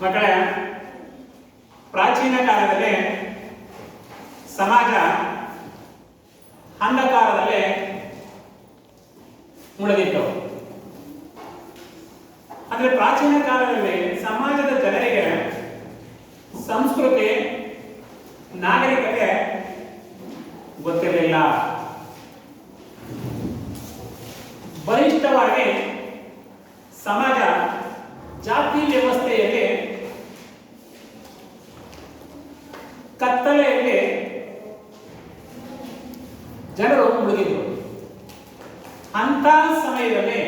ಮಕ್ಕಳೇ, ಪ್ರಾಚೀನ ಕಾಲದಲ್ಲಿ ಸಮಾಜ ಅಂಧಕಾರದಲ್ಲಿ ಮುಳುಗಿತ್ತು. ಅಂದ್ರೆ ಪ್ರಾಚೀನ ಕಾಲದಲ್ಲಿ ಸಮಾಜದ ಜನರಿಗೆ ಸಂಸ್ಕೃತಿ, ನಾಗರಿಕತೆ ಗೊತ್ತಿರಲಿಲ್ಲ. ಬಲಿಷ್ಠವಾಗಿ ಸಮಾಜ ಜಾತಿ ವ್ಯವಸ್ಥೆಯಲ್ಲಿ ಕತ್ತಲೆಯಲ್ಲಿ ಜನರು ಮುಳುಗಿದ್ರು. ಅಂತ ಸಮಯದಲ್ಲಿ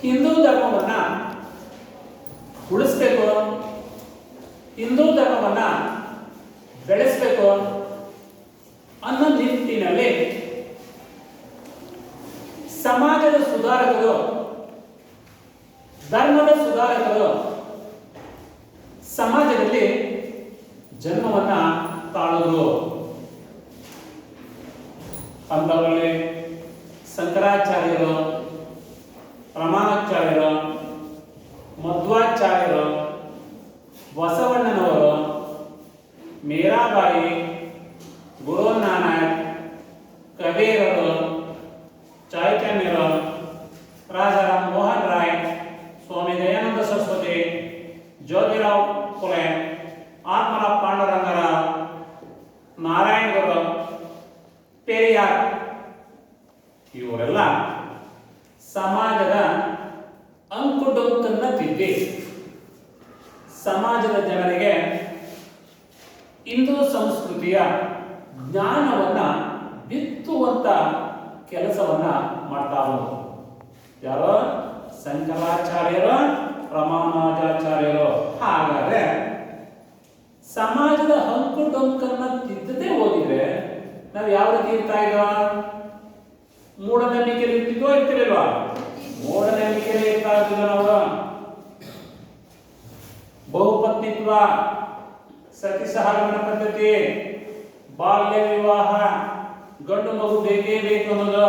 ಹಿಂದೂ ಧರ್ಮವನ್ನ ಉಳಿಸ್ಬೇಕು, ಹಿಂದೂ ಧರ್ಮವನ್ನ ಬೆಳೆಸಬೇಕು ಅನ್ನೋ ನಿಟ್ಟಿನಲ್ಲಿ ಸಮಾಜದ ಸುಧಾರಕರು, ಧರ್ಮದ ಸುಧಾರಕರು ಸಮಾಜದಲ್ಲಿ ಜನ್ಮವನ್ನ ತಾಳಿದ್ರು. ಅಂತವರಲ್ಲಿ ಶಂಕರಾಚಾರ್ಯರು, ಪ್ರಮಾಣಾಚಾರ್ಯರು, ಮಧ್ವಾಚಾರ್ಯರು, ಬಸವಣ್ಣನವರು, ಮೀರಾಬಾಯಿ, ಗುರುನಾನಕ್, ಕಬೀರರು, ಚೈತನ್ಯರು, ರಾಜಾರಾಮ್ ಮೋಹನ್ ರಾಯ್, ಸ್ವಾಮಿ ದಯಾನಂದ ಸರಸ್ವತಿ, ಜ್ಯೋತಿರಾವ್ ಫುಲೆ, ಆತ್ಮರ ಪಾಂಡುರಂಗರಾವ್, ನಾರಾಯಣ ಗುರು, ಪೆರಿಯಾರ್, ಇವರೆಲ್ಲ ಸಮಾಜದ ಅಂಕುಡೊಂಕನ್ನ ತಿದ್ದಿ ಸಮಾಜದ ಜನರಿಗೆ ಹಿಂದೂ ಸಂಸ್ಕೃತಿಯ ಜ್ಞಾನವನ್ನ ಬಿತ್ತುವಂತ ಕೆಲಸವನ್ನ ಮಾಡ್ತಾ ಬಂದರು. ಯಾರೋ ಶಂಕರಾಚಾರ್ಯರು, ಪ್ರಮಾಣಾಚಾರ್ಯರು. ಹಾಗಾದ್ರೆ ಸಮಾಜದ ಅಂಕುಡೊಂಕನ್ನ ತಿದ್ದದೇ ಹೋಗಿದ್ರೆ ನಾವು ಯಾವ ರೀತಿ ಇರ್ತಾ ಇದ್ವಾ? ಮೂಢನಂಬಿಕೆಯಲ್ಲಿ ಇರ್ತಿದ್ವೋ ಇರ್ತಿರ್ಲಿಲ್ವಾ? ಮೂಢನಂಬಿಕೆಯಲ್ಲಿ ಇರ್ತಾ ಇದ್ವಿ ನಾವು. ಬಹುಪತ್ನಿತ್ವ, ಸತಿ ಸಹಗಮನ ಪದ್ಧತಿ, ಬಾಲ್ಯ ವಿವಾಹ, ಗಂಡು ಮಗು ಬೇಕೇ ಬೇಕು ಅನ್ನೋದು,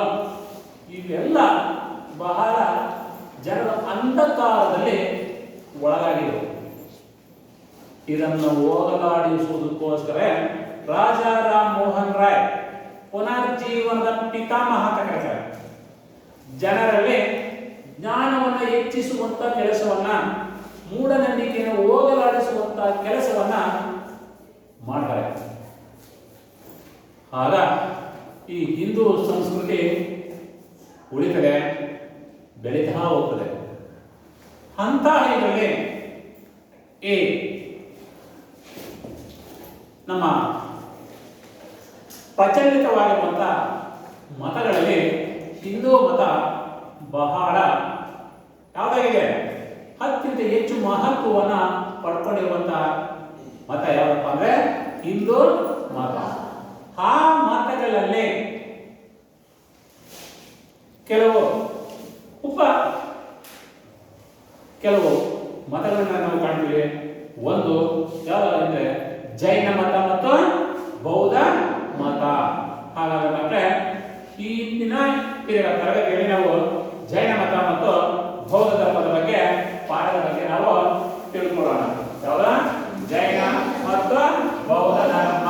ಇವೆಲ್ಲ ಬಹಳ ಜನರ ಅಂಧಕಾರದಲ್ಲಿ ಒಳಗಾಗಿವೆ. ಇದನ್ನು ಹೋಗಲಾಡಿಸುವುದಕ್ಕೋಸ್ಕರ ರಾಜಾರಾಮ್ ಮೋಹನ್ ರಾಯ್ ಪುನರ್ಜೀವನದ ಪಿತಾಮಹ ಅಂತ ಕರೀತಾರೆ. ಜನರಲ್ಲಿ ಜ್ಞಾನವನ್ನು ಹೆಚ್ಚಿಸುವಂತ ಕೆಲಸವನ್ನ, ಮೂಢನಂಬಿಕೆಯನ್ನು ಹೋಗಲಾಡಿಸುವಂತ ಕೆಲಸವನ್ನ ಮಾಡ್ತಾರೆ. ಆಗ ಈ ಹಿಂದೂ ಸಂಸ್ಕೃತಿ ಉಳಿತದೆ, ಬೆಳೀತಾ ಹೋಗ್ತದೆ. ಅಂತ ಇದರಲ್ಲಿ ಈ ನಮ್ಮ ಪ್ರಚಲಿತವಾಗಿರುವಂಥ ಮತಗಳಲ್ಲಿ ಹಿಂದೂ ಮತ ಬಹಳ ಯಾವುದಾಗಿದೆ, ಅತ್ಯಂತ ಹೆಚ್ಚು ಮಹತ್ವವನ್ನು ಪಡ್ಕೊಂಡಿರುವಂಥ ಮತ ಯಾವಪ್ಪ ಅಂದ್ರೆ ಹಿಂದೂ ಮತ. ಆ ಮತಗಳಲ್ಲಿ ಕೆಲವು ಮತಗಳನ್ನ ನಾವು ಕಾಣ್ತೀವಿ. ಒಂದು ಯಾವುದಾದ್ರೆ ಜೈನ ಮತ ಮತ್ತು ಬೌದ್ಧ ಮತ. ಹಾಗಾದ್ರೆ ಮತ್ತೆ ಈ ದಿನ ತರಗತಿಯಲ್ಲಿ ನಾವು ಜೈನ ಮತ ಮತ್ತು ಬೌದ್ಧ ಧರ್ಮದ ಬಗ್ಗೆ, ಪಾಠದ ಬಗ್ಗೆ ನಾವು ತಿಳ್ಕೊಳ್ಳೋಣ. ಯಾವ್ದ? ಜೈನ ಮತ್ತು ಬೌದ್ಧ ಧರ್ಮ.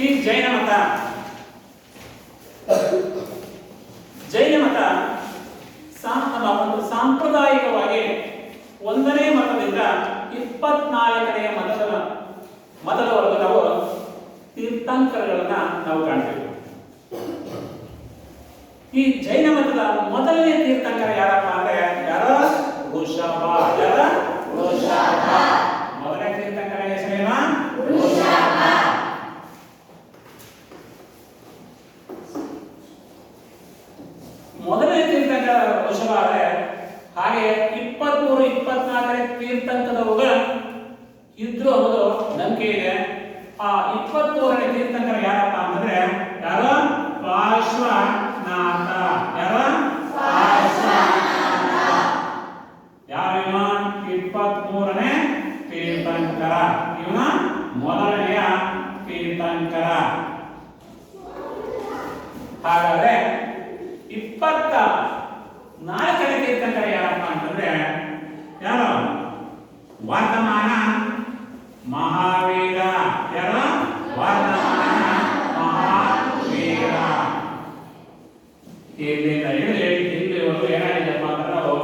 ಈ ಜೈನ ಮತ ಒಂದು ಸಾಂಪ್ರದಾಯಿಕವಾಗಿ 1ನೇ ಮತದಿಂದ 24ನೇ ಮತದವರೆಗೂ ನಾವು ತೀರ್ಥಂಕರಗಳನ್ನ ನಾವು ಕಾಣ್ತೀವಿ. ಈ ಜೈನ ಮತದ ಮೊದಲನೇ ತೀರ್ಥಂಕರ ಯಾರಪ್ಪ ಅಂದ್ರೆ ಯಾರೋ ಋಷಭ. ಮೊದಲನೇ ತೀರ್ಥಂಕರ ಹೆಸರೇನು? ಋಷಭ. ಮೊದಲನೇ ತೀರ್ಥಂಕರ ಋಷಭ ಆದ್ರೆ ಹಾಗೆ 23, 24ನೇ ತೀರ್ಥಂಕರವಾಗ ಇದ್ರು ಅನ್ನೋದು ನಂಬಿಕೆ ಇದೆ. ಆ 23ನೇ ತೀರ್ಥಂಕರ ಯಾರಪ್ಪ ಅಂತಂದ್ರೆ ಯಾರೋ ಪಾರ್ಶ್ವನಾಥ. ಯಾರೋ 24ನೇ ತೀರ್ಥಂಕರ ಯಾರಪ್ಪ ಅಂತಂದ್ರೆ ಯಾರು? ವರ್ಧಮಾನ ಮಹಾವೀರ. ಯಾರು? ವರ್ಧಮಾನ ಮಹಾವೀರ. ಇಲ್ಲಿಂದ ಇಲ್ಲಿವರೆಗೂ ಏನಾಗಿದೆಪ್ಪ ಅಂದ್ರೆ ನಾವು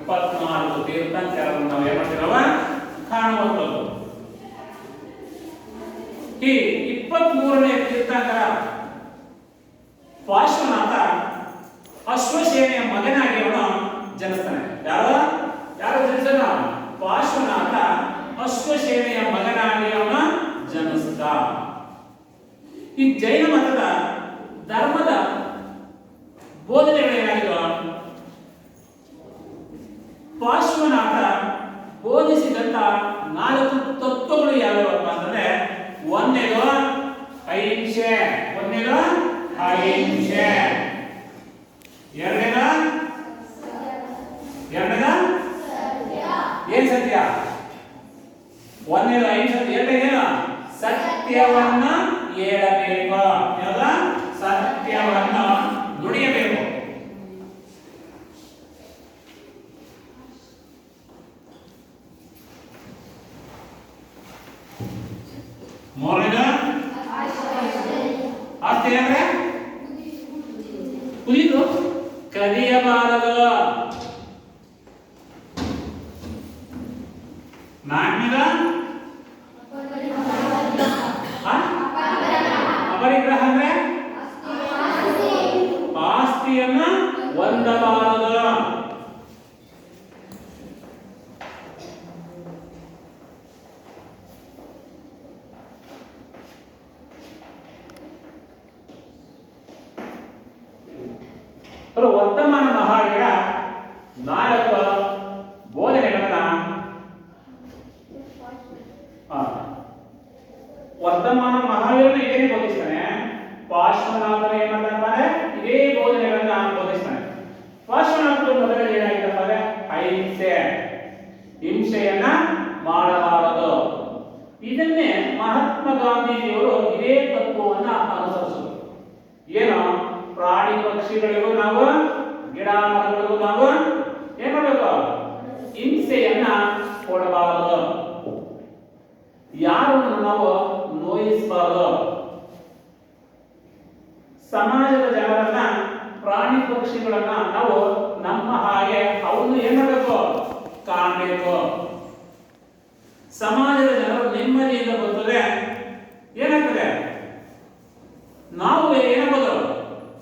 24 ತೀರ್ಥಂಕರನ್ನು ನಾವು ಏನ್ ಮಾಡ್ತೀರವ ಕಾಣುವಂಥದ್ದು. ಈ 23ನೇ ತೀರ್ಥಂಕರ ಪಾರ್ಶ್ವನಾಥ ಅಶ್ವಸೇನೆಯ ಮಗನಾಗಿ ಅವನು ಜನಿಸ್ತಾನೆ. ಯಾರು ಜನಿಸನ? ಪಾರ್ಶ್ವನಾಥ ಅಶ್ವಸೇನೆಯ ಮಗನಾಗಿ ಅವನ ಜನಿಸ್ತ. ಈ ಜೈನ ಮತದ ಧರ್ಮದ ಬೋಧನೆಗಳೇನಾಗಿರುವ? ಪಾರ್ಶ್ವನಾಥ ಬೋಧಿಸಿದಂತ 4 ತತ್ವಗಳು ಯಾವ್ಯಾವಪ್ಪ ಅಂತಂದ್ರೆ ಒಂದನೇದು ಅಹಿಂಸೆ. ಎರಡನೇದ ಏನ್ ಸತ್ಯ? ಒಂದನೇದು ಅಹಿಂಸೆ. ಎರಡನೇದೇನು? ಸತ್ಯವನ್ನ ಹೇಳಬೇಕು. ಯಾವ್ದ? ಸತ್ಯವನ್ನ ನುಡಿಯಬೇಕು. ಮೂರನೇದು ಆಸ್ತಿ ಅಂದ್ರೆ ಕುಡಿದು ಕದಿಯಬಾರದು. ನಾಲ್ಕನೇದು ಅಪರಿಗ್ರಹ ಅಂದ್ರೆ ಆಸ್ತಿಯನ್ನ ಹೊಂದಬಾರದು. ವರ್ಧಮಾನ ಮಹಾವೀರ 4 ಬೋಧನೆಗಳನ್ನ ವರ್ಧಮಾನ ಮಹಾವೀರನ ಏನೇ ಬೋಧಿಸ್ತಾನೆ, ಪಾರ್ಶ್ವನಾಥನ ಏನ್ ಮಾಡ್ತಾನೆ? ಇದೇ ಬೋಧನೆಗಳನ್ನ ಬೋಧಿಸ್ತಾನೆ. ಪಾರ್ಶ್ವನಾಥನ ಮೊದಲೇ ಏನಾಗಿದ್ದಪ್ಪ ಅಂದ್ರೆ ಹಿಂಸೆಯನ್ನ ಮಾಡಬಾರದು. ಇದನ್ನೇ ಮಹಾತ್ಮ ಗಾಂಧೀಜಿಯವರು ಇದೇ ತತ್ವವನ್ನ ಅನುಸರಿಸಿದರು. ಏನು? ಪ್ರಾಣಿ ಪಕ್ಷಿಗಳಿಗೂ ನಾವು ಗಿಡ ಮರಗಳಿಗೂ ನಾವು ಏನ್ ಮಾಡಬೇಕು? ಹಿಂಸೆಯನ್ನ ಕೊಡಬಾರದು. ಯಾರನ್ನು ನಾವು ನೋಯಿಸಬಾರದು. ಸಮಾಜದ ಜನರನ್ನ, ಪ್ರಾಣಿ ಪಕ್ಷಿಗಳನ್ನ ನಾವು ನಮ್ಮ ಹಾಗೆ ಅವನು ಏನ್ ಮಾಡಬೇಕು? ಕಾಣಬೇಕು. ಸಮಾಜದ ಜನರು ನೆಮ್ಮದಿಯಿಂದ ಬರ್ತದೆ. ಏನಾಗ್ತದೆ? ನಾವು ಏನಾಗ್ಬೋದು?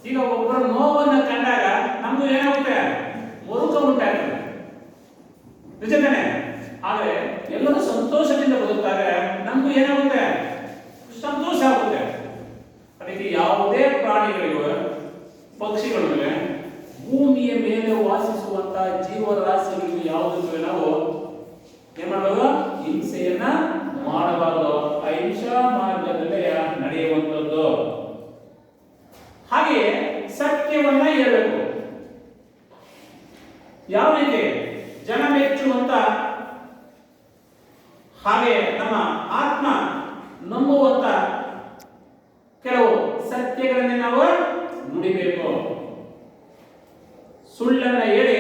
ಈಗ ಒಬ್ಬರ ನೋವನ್ನು ಕಂಡಾಗ ನಮಗೂ ಏನಾಗುತ್ತೆ? ಮುರುಕ ಉಂಟಾಗ್ತದೆ. ನಿಜ ತಾನೆ? ಆದ್ರೆ ಎಲ್ಲರೂ ಸಂತೋಷದಿಂದ ಬದುಕ್ತಾರೆ, ನಮಗೂ ಏನಾಗುತ್ತೆ? ಸಂತೋಷ ಆಗುತ್ತೆ. ಅದಕ್ಕೆ ಯಾವುದೇ ಪ್ರಾಣಿಗಳಿಗೂ ಪಕ್ಷಿಗಳಿವೆ, ಭೂಮಿಯ ಮೇಲೆ ವಾಸಿಸುವಂತ ಜೀವರಾಶಿಗಳಿಗೂ ಯಾವುದಕ್ಕೂ ನಾವು ಏನ್ ಮಾಡಬಹುದು? ಹಿಂಸೆಯನ್ನ ಮಾಡಬಾರದು. ಅಹಿಂಸಾ ಮಾರ್ಗದಲ್ಲಿ ನಡೆಯುವಂಥದ್ದು. ಹಾಗೆ ಸತ್ಯವನ್ನ ಹೇಳಬೇಕು. ಯಾವ ರೀತಿ? ಜನ ಮೆಚ್ಚುವಂತ, ಹಾಗೆ ನಮ್ಮ ಆತ್ಮ ನಂಬುವಂತ ಕೆಲವು ಸತ್ಯಗಳನ್ನೇ ನಾವು ನುಡಿಬೇಕು. ಸುಳ್ಳನ್ನ ಹೇಳಿ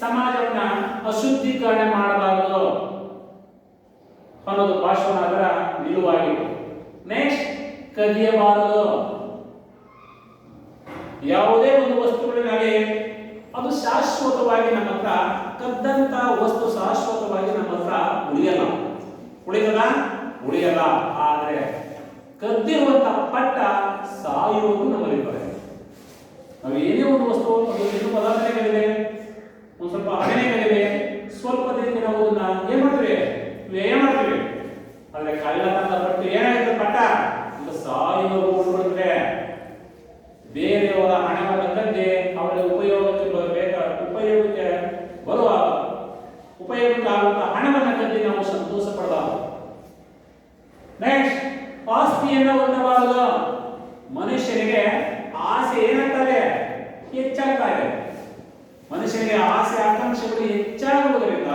ಸಮಾಜವನ್ನ ಅಶುದ್ಧೀಕರಣ ಮಾಡಬಾರದು ಅನ್ನೋದು ಪಾರ್ಶ್ವನಾಥರ ನಿಲುವಾಗಿತ್ತು. ನೆಕ್ಸ್ಟ್, ಕದಿಯಬಾರದು. ಯಾವುದೇ ಒಂದು ವಸ್ತುಗಳಿನಲ್ಲಿ ಅದು ಶಾಶ್ವತವಾಗಿ ನಮ್ಮ ಹತ್ರ, ಕದ್ದಂತ ವಸ್ತು ಶಾಶ್ವತವಾಗಿ ನಮ್ಮ ಹತ್ರ ಉಳಿಯಲ್ಲ. ಆದ್ರೆ ಕದ್ದಿರುವಂತ ಪಟ್ಟ ಸಾಯುವುದು ನಮ್ಮಲ್ಲಿ ಬರುತ್ತೆ. ನಾವು ಏನೇ ಒಂದು ವಸ್ತು, ಒಂದು ಪದಾರ್ಥಗಳಿವೆ, ಒಂದು ಸ್ವಲ್ಪ ಹಣೆಗಳಿವೆ, ಸ್ವಲ್ಪ ದಿನ ನಾವು ಅದನ್ನ ಏನ್ ಮಾಡ್ತೀವಿ? ವ್ಯಯ ಮಾಡ್ತೀವಿ. ಆದ್ರೆ ಕಳ್ಳತನದ ಪಟ್ಟು ಏನಾಗುತ್ತೆ? ಪಟ್ಟ ಈಗ ಸಾಯುವುದು ಉಳ್ಬಿಡ್ತದೆ. ಬೇರೆಯವರ ಹಣವನ್ನು ಕದ್ದಿ ಅವರ ಉಪಯೋಗಕ್ಕೆ ಬರುವ ಉಪಯೋಗಕ್ಕೆ ಆಗುವಂತ ಹಣವನ್ನು ಕದ್ದಿ ನಾವು ಸಂತೋಷ ಪಡಬಾರದು. ನೆಕ್ಸ್ಟ್, ಆಸ್ತಿಯನ್ನ ಹೊಂದಬಾರದು. ಮನುಷ್ಯನಿಗೆ ಆಸೆ ಏನಾಗ್ತದೆ? ಹೆಚ್ಚಾಗ್ತಾ ಇದೆ. ಮನುಷ್ಯನಿಗೆ ಆಸೆ ಆಕಾಂಕ್ಷೆಗಳು ಹೆಚ್ಚಾಗುವುದರಿಂದ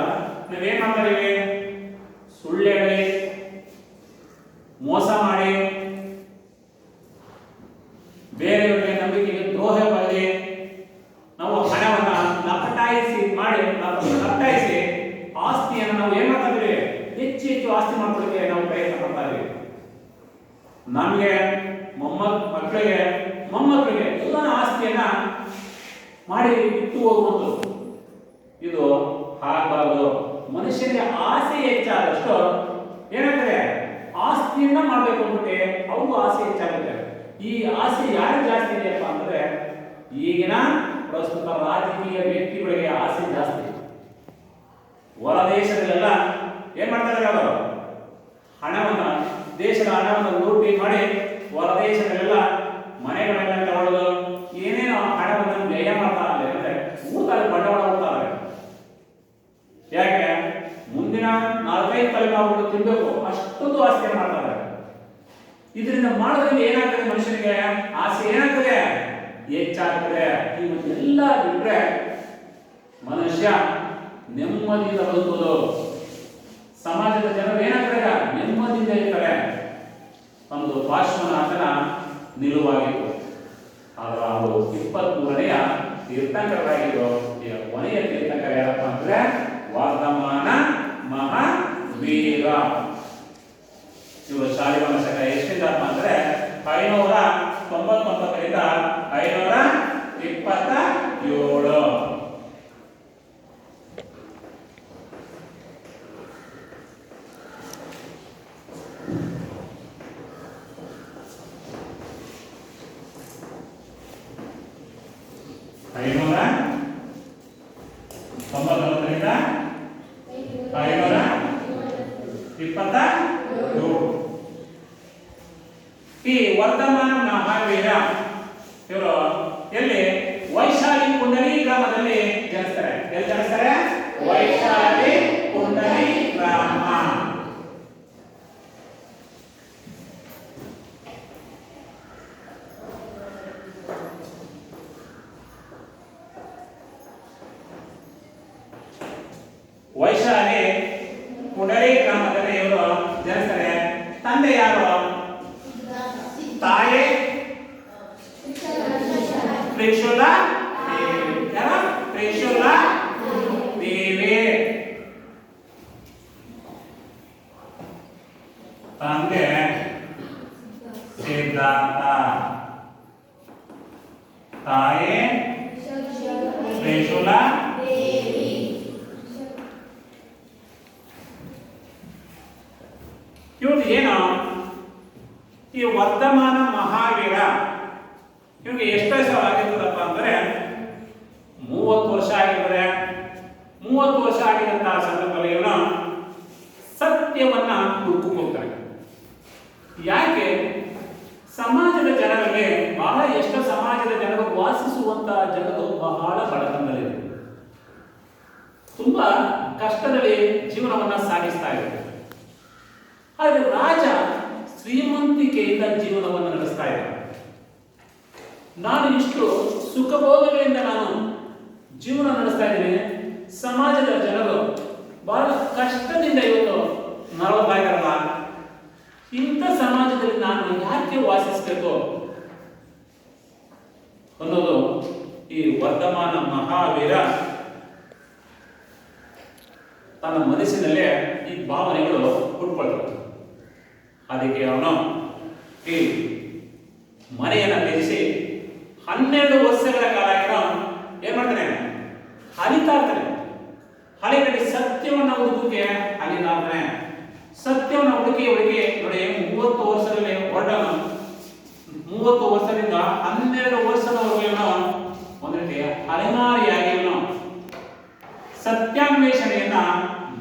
ನಾವೇನ್ ಮಾಡ್ತಾ ಇದೀವಿ? ಸುಳ್ಳು ಹೇಳಿ, ಮೋಸ ಮಾಡಿ, ಬೇರೆಯವರಿಗೆ ನಂಬಿಕೆಗೆ ದ್ರೋಹ ಮಾಡಿ ಆಸ್ತಿ ಮಾಡ್ಕೊಳ್ಳಿಕ್ಕೆ ನಾವು ಪ್ರಯತ್ನ ಪಡ್ತಾ ಇದ್ದೀವಿ. ನಮಗೆ ಮಕ್ಕಳಿಗೆ ಮೊಮ್ಮಕ್ಕಳಿಗೆ ಎಲ್ಲ ಆಸ್ತಿಯನ್ನ ಮಾಡಿ ಇಟ್ಟು ಹೋಗುವುದು, ಇದು ಹಾಗಬಾರದು. ಮನುಷ್ಯನಿಗೆ ಆಸೆ ಹೆಚ್ಚಾದಷ್ಟು ಏನಾಗ್ತದೆ, ಆಸ್ತಿಯನ್ನ ಮಾಡಬೇಕು ಅಂದ್ಬಿಟ್ಟು ಅವ್ರಿಗೂ ಆಸೆ ಹೆಚ್ಚಾಗುತ್ತೆ. ಈ ಆಸೆ ಯಾರು ಜಾಸ್ತಿ ಇದೆಯಪ್ಪ ಅಂದ್ರೆ ಈಗಿನ ಪ್ರಸ್ತುತ ರಾಜಕೀಯ ವ್ಯಕ್ತಿಗಳಿಗೆ ಆಸೆ ಜಾಸ್ತಿ. ಹೊರ ದೇಶದಲ್ಲೆಲ್ಲ ಏನ್ ಮಾಡ್ತಾರೆ, ಅವರು ಹಣವನ್ನ, ದೇಶದ ಹಣವನ್ನು ಲೂಟಿ ಮಾಡಿ ಹೊರ ದೇಶದಲ್ಲೆಲ್ಲ ಮನೆಗಳನ್ನ ತಗೊಳ್ಳೋದು, ಏನೇನೋ ಹಣವನ್ನು ವ್ಯಯ ಮಾಡ್ತಾರೆ. ಅಂದ್ರೆ ಊಟದಲ್ಲಿ ಬಂಡವಾಳ ಹೋಗ್ತಾರೆ. ಯಾಕೆ? ಮುಂದಿನ 4-5 ತಲೆಮಾರುಗಳು ತಿನ್ಬೇಕು, ಅಷ್ಟೊಂದು ಆಸ್ತಿ ಮಾಡ್ತಾರೆ. ಇದರಿಂದ ಮಾಡೋದ್ರಿಂದ ಏನಾಗ್ತದೆ, ಮನುಷ್ಯನಿಗೆ ಆಸೆ ಏನಾಗ್ತದೆ, ಹೆಚ್ಚಾಗ್ತದೆ. ಇವನ್ನೆಲ್ಲ ಬಿಟ್ರೆ ಮನುಷ್ಯ ನೆಮ್ಮದಿಯಿಂದ ಬದುಕುವುದು. ಸಮಾಜದ ಜನರು ಏನಾಗ್ತಾರೆ, ನೆಮ್ಮದಿಯಿಂದ ಇರ್ತಾರೆ. ಒಂದು ಪಾರ್ಶ್ವನಾಥನ ನಿಲುವಾಗಿತ್ತು. ಆದ್ರೆ ಅವರು 23ನೆಯ ತೀರ್ಥಂಕರಾಗಿರೋ ಕೊನೆಯ ತೀರ್ಥಂಕರ ಯಾರಪ್ಪ ಅಂದ್ರೆ ವರ್ಧಮಾನ ಮಹಾವೀರ. ಇವರು ಶಾಲಿವಾಹನ ಶಕ ಎಷ್ಟಿದ್ದಪ್ಪ ಅಂದ್ರೆ 599ರಿಂದ 527. ಈ ವರ್ಧಮಾನ ಮಹಾವೀರ ಇವರು ಎಲ್ಲಿ, ವೈಶಾಲಿ ಕುಂಡಲಿ ಗ್ರಾಮದಲ್ಲಿ ಜನಿಸ್ತಾರೆ. ಎಲ್ಲಿ ಜನಿಸ್ತಾರೆ? ವೈಶಾಲಿ ಕುಂಡಲಿ ಗ್ರಾಮ. ವೈಶಾಲಿ ಕುಂಡಲಿ ಗ್ರಾಮದಲ್ಲಿ ಇವರು ಜನಿಸ್ತಾರೆ. ತಂದೆ ಯಾರು? ತಾಯಿ ತ್ರಿಶೂಲ ದೇವಿ. ತಂದೆ ಸಿದ್ಧಾಂತ, ತಾಯಿ ತ್ರಿಶೂಲ ದೇವಿ. ಇವ್ರು ಏನು, ಈ ವರ್ಧಮಾನ ಮಹಾವೀರ ಇವ್ರಿಗೆ ಎಷ್ಟು ವಯಸ್ಸು ಆಗಿರ್ತದಪ್ಪ ಅಂದ್ರೆ 30 ವರ್ಷ ಆಗಿರ್ತದೆ. 30 ವರ್ಷ ಆಗಿದಂತಹ ಸಂದರ್ಭದಲ್ಲಿ ಇವನು ಸತ್ಯವನ್ನ ಹುಡುಕಿಕೊಳ್ತಾರೆ. ಯಾಕೆ? ಸಮಾಜದ ಜನರಲ್ಲಿ ಬಹಳ, ಎಷ್ಟು ಸಮಾಜದ ಜನರು ವಾಸಿಸುವಂತಹ ಜನರು ಬಹಳ ಬಡತನದಲ್ಲಿದೆ, ತುಂಬಾ ಕಷ್ಟದಲ್ಲಿ ಜೀವನವನ್ನ ಸಾಗಿಸ್ತಾ ಇದ್ದಾರೆ. ಆದರೆ ರಾಜ ಶ್ರೀಮಂತಿಕೆಯಿಂದ ಜೀವನವನ್ನು ನಡೆಸ್ತಾ ಇದ್ದಾರೆ. ನಾನು ಇಷ್ಟು ಸುಖಭೋಗಗಳಿಂದ ನಾನು ಜೀವನ ನಡೆಸ್ತಾ ಇದ್ದೀನಿ, ಸಮಾಜದ ಜನರು ಬಹಳ ಕಷ್ಟದಿಂದ ಇವತ್ತು ನರಳ್ತಾ ಇದ್ದಾರಲ್ಲ, ಇಂಥ ಸಮಾಜದಲ್ಲಿ ನಾನು ಯಾಕೆ ವಾಸಿಸಬೇಕು ಅನ್ನೋದು ಈ ವರ್ಧಮಾನ ಮಹಾವೀರ ತನ್ನ ಮನಸ್ಸಿನಲ್ಲೇ ಈ ಭಾವನೆಗಳು ಹುಟ್ಕೊಳ್ತವೆ. ಅದಕ್ಕೆ ಅವನು ಈ ಮನೆಯನ್ನು ತ್ಯಜಿಸಿ 12 ವರ್ಷಗಳ ಕಾಲ ಏನ್ ಮಾಡ್ತಾನೆ, ಅಲಿತಾ ಇರ್ತಾನೆ. ಅಲಿನಲ್ಲಿ ಸತ್ಯವನ್ನು ಹುಡುಕಕ್ಕೆ ಅಲಿತಾ ಇರ್ತಾನೆ. ಸತ್ಯವನ್ನು ಹುಡುಕಿ ನೋಡಿ 30 ವರ್ಷದಲ್ಲಿ ಹೊರಟನು. 30 ವರ್ಷದಿಂದ 12 ವರ್ಷದವರೆಗೂ ಒಂದು ರೀತಿ ಅಲೆಮಾರಿಯಾಗಿ ಸತ್ಯಾನ್ವೇಷಣೆಯನ್ನ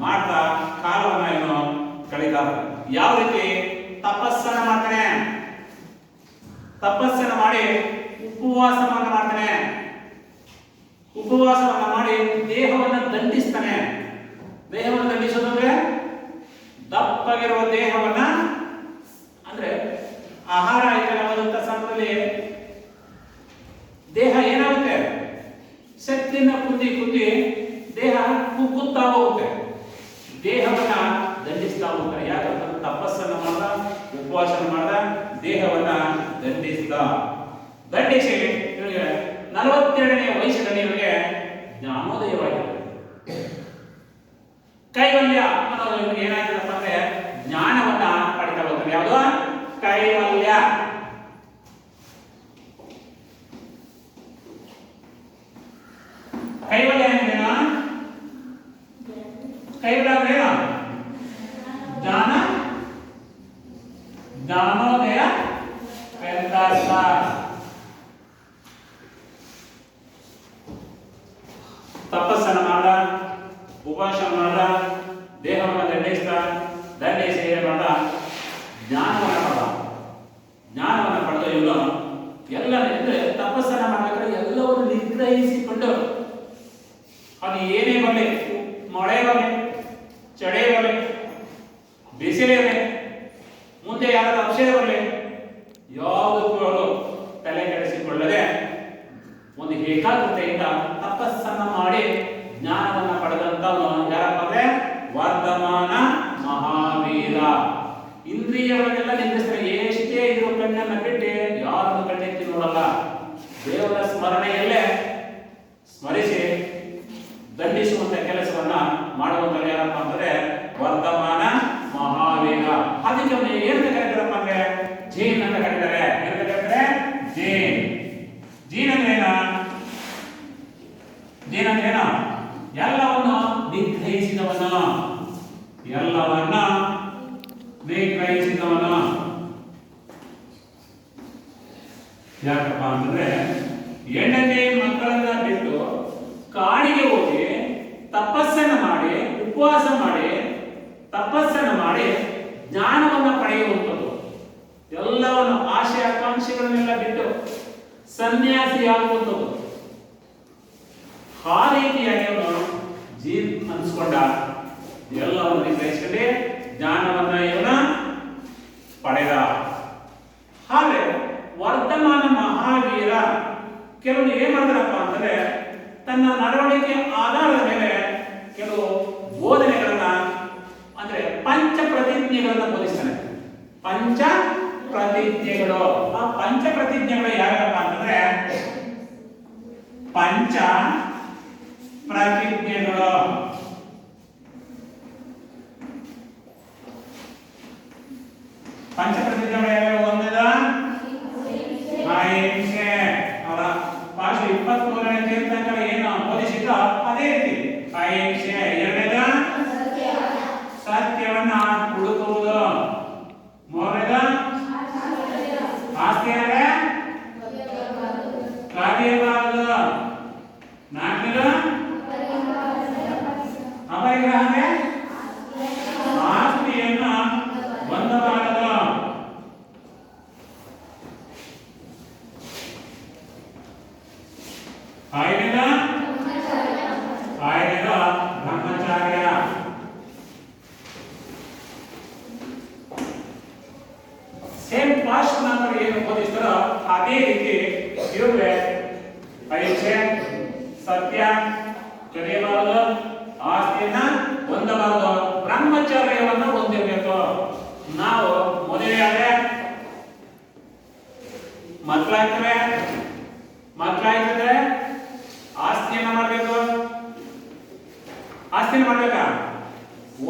ಮಾಡ್ತಾ ಕಾಲವನ್ನ ಇವನು ಕಳೀತಾ. ಯಾವ ರೀತಿ ತಪಸ್ಸನ್ನ ಮಾಡ್ತಾನೆ, ತಪಸ್ಸನ್ನ ಮಾಡಿ ಉಪವಾಸವನ್ನ ಮಾಡ್ತಾನೆ. ಉಪವಾಸವನ್ನ ಮಾಡಿ ದೇಹವನ್ನ ದಂಡಿಸ್ತಾನೆ. ದೇಹವನ್ನು ದಂಡಿಸೋದಂದ್ರೆ ದಪ್ಪಗಿರುವ ದೇಹವನ್ನ, ಅಂದ್ರೆ ಆಹಾರ ಇಲ್ಲವಾದಂತ ಸಮಯದಲ್ಲಿ ದೇಹ ಏನಾಗುತ್ತೆ, ಶಕ್ತಿಯನ್ನ ಕುಂದಿ ಕುಂದಿ ದೇಹ ಕುಗ್ಗುತ್ತಾ ಹೋಗುತ್ತೆ. ದೇಹವನ್ನ ದಂಡಿಸ್ತಾ ಹೋಗ್ತಾರೆ. ಯಾಕಂದ್ರೆ ತಪಸ್ಸನ್ನು ಮಾಡ್ದ, ಉಪವಾಸ ಮಾಡ್ದ, ದೇಹವನ್ನ ದಂಡಿಸಿ ಇವನಿಗೆ 42ನೇ ವಯಸ್ಸಿನಲ್ಲಿ ಇವನಿಗೆ ಜ್ಞಾನೋದಯವಾಗಿದೆ. ಕೈವಲ್ಯ ಅನ್ನೋ ಏನಾಗ್ತದಪ್ಪ ಅಂದ್ರೆ ಜ್ಞಾನವನ್ನ ಪಡಿತಾ ಹೋಗ್ತದೆ. ಯಾವುದು? ಕೈವಲ್ಯ. ಕೈವಲ್ಯ ಅಂದ್ರೇನು? ಕೈವಲ್ಯ ಅಂದ್ರೇನು? ಜ್ಞಾನೋದಯ ವ್ಯತ್ಯಾಸ. ತಪಸ್ಸನ್ನ ಮಾಡ, ಉಪವಾಸ ಮಾಡ, ದೇಹವನ್ನು ದಂಡಿಸಿ ಮಾಡ, ಜ್ಞಾನವನ್ನು ಪಡೆದ ಇವನು ಎಲ್ಲ ಅಂದ್ರೆ ತಪಸ್ಸನ್ನ ಮಾಡಬೇಕಾದ್ರೆ ಎಲ್ಲವನ್ನು ನಿಗ್ರಹಿಸಿಕೊಂಡು ಅದು ಏನೇ ಬರಲಿ, ಮಳೆ ಬರಲಿ, ಚಳಿ ಬರಲಿ, ಬಿಸಿಲೇ ಬರಲಿ, ಮುಂದೆ ಯಾರಾದ್ರೂ ಔಷಧ ಬರಲಿ, ಯಾವುದಕ್ಕೂ ತಲೆ ಕೆಡಿಸಿಕೊಳ್ಳದೆ ಒಂದು ಏಕಾಗ್ರತೆಯಿಂದ ತಪಸ್ಸನ್ನ ಮಾಡಿ ಜ್ಞಾನವನ್ನ ಪಡೆದಂತವನು ಯಾರಪ್ಪ ಅಂದ್ರೆ ವರ್ಧಮಾನ ಮಹಾವೀರ. ಇಂದ್ರಿಯವನ್ನೆಲ್ಲ ನಿಲ್ಲಿಸ್ತಾರೆ. ಎಷ್ಟೇ ಇರೋ ಕಣ್ಣನ್ನ ಬಿಟ್ಟು ಯಾರನ್ನು ಕಣ್ಣೆತ್ತಿ ನೋಡಲ್ಲ. ದೇವರ ಸ್ಮರಣೆಯಲ್ಲೇ ಸ್ಮರಿಸಿ ದಂಡಿಸುವಂತ ಕೆಲಸವನ್ನ ಮಾಡುವಂತ ಯಾರಪ್ಪ ಅಂದ್ರೆ ವರ್ಧಮಾನ ಮಹಾವೀರ. ಅದಕ್ಕೆ ಏನಂತ ಕರೀತಾರಪ್ಪ ಅಂದ್ರೆ ಜೀನ್ ಅಂತ ಕರೀತಾರೆ. ಏನಂತ ಕರೀತಾರೆ? ಜೀನ್. ಜೀನ್ ಅಂದ್ರೇನು? ಜೀನ್ ಅಂದ್ರೇನು? ಎಲ್ಲವನ್ನು ನಿಗ್ರಹಿಸಿದವನು, ಎಲ್ಲವನ್ನ ನಿಗ್ರಹಿಸಿದವನು. ಯಾಕಪ್ಪ ಅಂತಂದ್ರೆ ಹೆಂಡತಿ ಮಕ್ಕಳನ್ನ ಬಿಟ್ಟು ಕಾಡಿಗೆ ಹೋಗಿ ತಪಸ್ಸನ್ನು ಮಾಡಿ, ಉಪವಾಸ ಮಾಡಿ, ತಪಸ್ಸನ್ನು ಮಾಡಿ ಜ್ಞಾನವನ್ನ ಪಡೆಯುವಂಥದ್ದು. ಎಲ್ಲವನ್ನು ಆಶೆ ಆಕಾಂಕ್ಷೆಗಳನ್ನೆಲ್ಲ ಬಿಟ್ಟು ಸನ್ಯಾಸಿ ಆಗುವಂಥದ್ದು. ಆ ರೀತಿಯಾಗಿ ಅವನು ಜೀನ್ ಅನ್ಸ್ಕೊಂಡ. ಎಲ್ಲವನ್ನು ನಿಗ್ರಹಿಸಿಕೊಂಡೆ ಜ್ಞಾನವನ್ನ ಇವನ ಪಡೆದ. ಹಾಗೆ ವರ್ತಮಾನ ಮಹಾವೀರ ಕೆಲವು ಏನ್ ಮಾಡ್ತಾರಪ್ಪ ಅಂದ್ರೆ ತನ್ನ ನಡವಳಿಕೆ ಆಧಾರದ ಮೇಲೆ ಕೆಲವು ಬೋಧನೆಗಳನ್ನ ಅಂದ್ರೆ ಪಂಚ ಪ್ರತಿಜ್ಞೆಗಳನ್ನ ಬೋಧಿಸ್ತಾನೆ. ಪಂಚ ಪ್ರತಿಜ್ಞೆಗಳು. ಆ ಪಂಚ ಪ್ರತಿಜ್ಞೆಗಳು ಯಾವ್ಯಾವಪ್ಪ ಅಂತಂದ್ರೆ ಪಂಚ ಪ್ರತಿಜ್ಞೆಗಳು. ಪಂಚ ಪ್ರತಿಜ್ಞೆಗಳು ಯಾವ್ಯಾವ? ಒಂದನೇದ ಅಹಿಂಸೆ. ಅವರ ಪಾಠ 23ನೇ ತೀರ್ಥಂಕರ ಏನು ಬೋಧಿಸಿದ್ರೋ ಅದೇ ರೀತಿ ಅಹಿಂಸೆ. ಎರಡನೇದ ಸತ್ಯವನ್ನ ಹುಡುಕುವುದು. ಮೂರನೇದ ಆಸ್ತಿಯಲ್ಲೇ ಕಾರ್ಯಬಾರದು. ನಾಲ್ಕನೇದ ಅಪರಿಗ್ರಹವೇ ಆಸ್ತಿಯನ್ನ ಹೊಂದಬಾರದು. ಐದನೇದ ಬ್ರಹ್ಮಚಾರ್ಯ. ಸೇಮ್ ಪಾಶ್ವನಾಥರು ಏನು ಬೋಧಿಸ್ತಾರೋ ಅದೇ ರೀತಿ ಇರುವೆ. ಅಹಿಂಸೆ, ಸತ್ಯ, ಕಲಿಯಬಾರದು, ಆಸ್ತಿಯನ್ನ ಹೊಂದಬಾರದು, ಬ್ರಹ್ಮಚರ್ಯವನ್ನು ಹೊಂದಿರಬೇಕು. ನಾವು ಮದುವೆ ಆದ್ರೆ ಮಕ್ಕಳಾಗ್ತವೆ, ಮಕ್ಕಳಾಯ್ತಂದ್ರೆ ಆಸ್ತಿಯನ್ನ ಮಾಡ್ಬೇಕು. ಆಸ್ತಿಯನ್ನ ಮಾಡ್ಬೇಕಾ?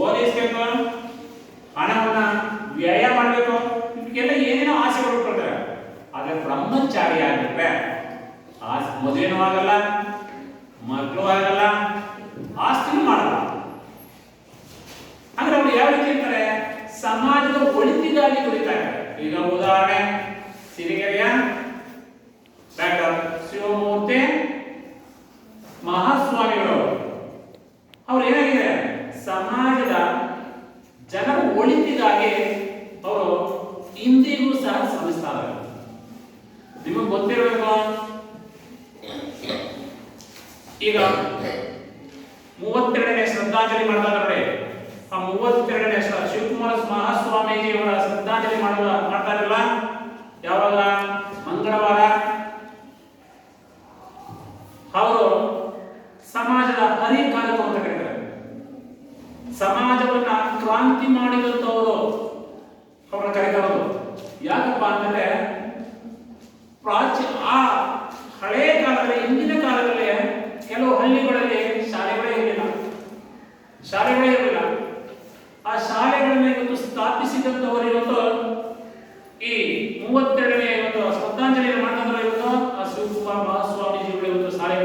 ಓದಿಸ್ಬೇಕು, ಹಣವನ್ನ ವ್ಯಯ ಮಾಡ್ಬೇಕು. ಇದಕ್ಕೆಲ್ಲ ಏನೇನೋ ಆಸೆಗಳು ಕೊಡ್ತಾರೆ. ಆದ್ರೆ ಬ್ರಹ್ಮಚಾರಿ ಆಗಿದ್ರೆ ಮದುವೆನೂ ಆಗಲ್ಲ, ಮಕ್ಕಳು ಆಗಲ್ಲ, ಆಸ್ತಿನೂ ಮಾಡಲ್ಲ. ಅಂದ್ರೆ ಅವ್ರು ಯಾವ ರೀತಿ ಇರ್ತಾರೆ? ಸಮಾಜದ ಒಳಿತಿಗಾಗಿ ದುಡಿತಾ ಇರ್ತಾರೆ. ಈಗ ಉದಾಹರಣೆ ಸಿರಿಗೆರೆಯ ಡಾಕ್ಟರ್ ಶಿವಮೂರ್ತಿ ಮಹಾಸ್ವಾಮಿಗಳು. ಅವ್ರು ಏನಾಗಿದೆ? ಸಮಾಜದ ಜನರ ಒಳಿತಿಗಾಗಿ ಅವರು ಇಂದಿಗೂ ಸಹ ಶ್ರಮಿಸ್ತಾರೆ. ನಿಮಗೆ ಗೊತ್ತಿರಬೇಕು, ಈಗ 32ನೇ ಶ್ರದ್ಧಾಂಜಲಿ ಮಾಡ್ತಾರೆ. ಆ 32ನೇ ಶಿವಕುಮಾರ ಮಹಾಸ್ವಾಮೀಜಿಯವರ ಶ್ರದ್ಧಾಂಜಲಿ ಮಾಡ್ತಾರಲ್ಲ, ಯಾವಾಗ? ಮಂಗಳವಾರ. ಅವರು ಸಮಾಜದ ಹರಿಕಾರಕ ಅಂತ ಕರೀತಾರೆ. ಸಮಾಜವನ್ನ ಕ್ರಾಂತಿ ಮಾಡಿದಂತವರು ಅವರ ಕರೀತಾರೆ. ಯಾಕಪ್ಪ ಅಂತಂದ್ರೆ ಆ ಹಳೆಯ ಕಾಲದಲ್ಲಿ, ಹಿಂದಿನ ಕಾಲದಲ್ಲಿ ಕೆಲವು ಹಳ್ಳಿಗಳಲ್ಲಿ ಶಾಲೆಗಳೇ ಇರಲಿಲ್ಲ.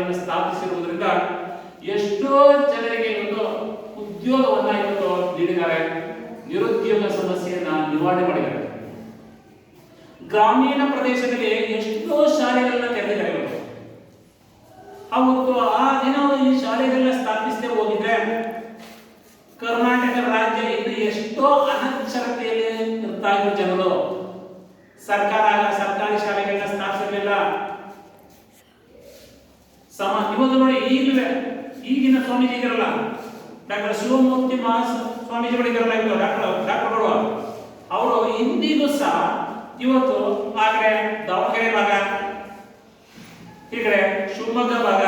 ಶಾಲೆಗಳನ್ನು ಸ್ಥಾಪಿಸಿರುವುದರಿಂದ ಎಷ್ಟೋ ಜನರಿಗೆ ಇವತ್ತು ಉದ್ಯೋಗವನ್ನ ಇವತ್ತು ನೀಡಿದ್ದಾರೆ, ನಿರುದ್ಯೋಗ ಸಮಸ್ಯೆಯನ್ನ ನಿವಾರಣೆ ಮಾಡಿದ್ದಾರೆ. ಗ್ರಾಮೀಣ ಪ್ರದೇಶದಲ್ಲಿ ಎಷ್ಟೋ ಶಾಲೆಗಳನ್ನ ತೆರೆದಿದ್ದಾರೆ. ಅವತ್ತು ಆ ದಿನ ಈ ಶಾಲೆಗಳನ್ನ ಸ್ಥಾಪಿಸದೆ ಹೋಗಿದ್ರೆ ಕರ್ನಾಟಕ ರಾಜ್ಯ ಇನ್ನು ಎಷ್ಟೋ ಅನಕ್ಷರತೆಯಲ್ಲಿ ಇರ್ತಾ ಇದ್ರು ಜನರು. ಸರ್ಕಾರಿ ಶಾಲೆಗಳನ್ನ ಸ್ಥಾಪಿಸಿರಲಿಲ್ಲ. ಇವತ್ತು ನೋಡಿ ಈಗಿನ ಸ್ವಾಮೀಜಿಗಳಲ್ಲ, ಡಾಕ್ಟರ್ ಶಿವಮೂರ್ತಿ ಸ್ವಾಮೀಜಿಗಳಿದ್ದಾರಲ್ಲ, ಇವತ್ತು ಡಾಕ್ಟರ್ಗಳು, ಅವರು ಇಂದಿಗೂ ಸಹ ಇವತ್ತು ಆ ಕಡೆ ದಾವಣಗೆರೆ ಭಾಗ, ಈ ಕಡೆ ಶಿವಮೊಗ್ಗ ಭಾಗ,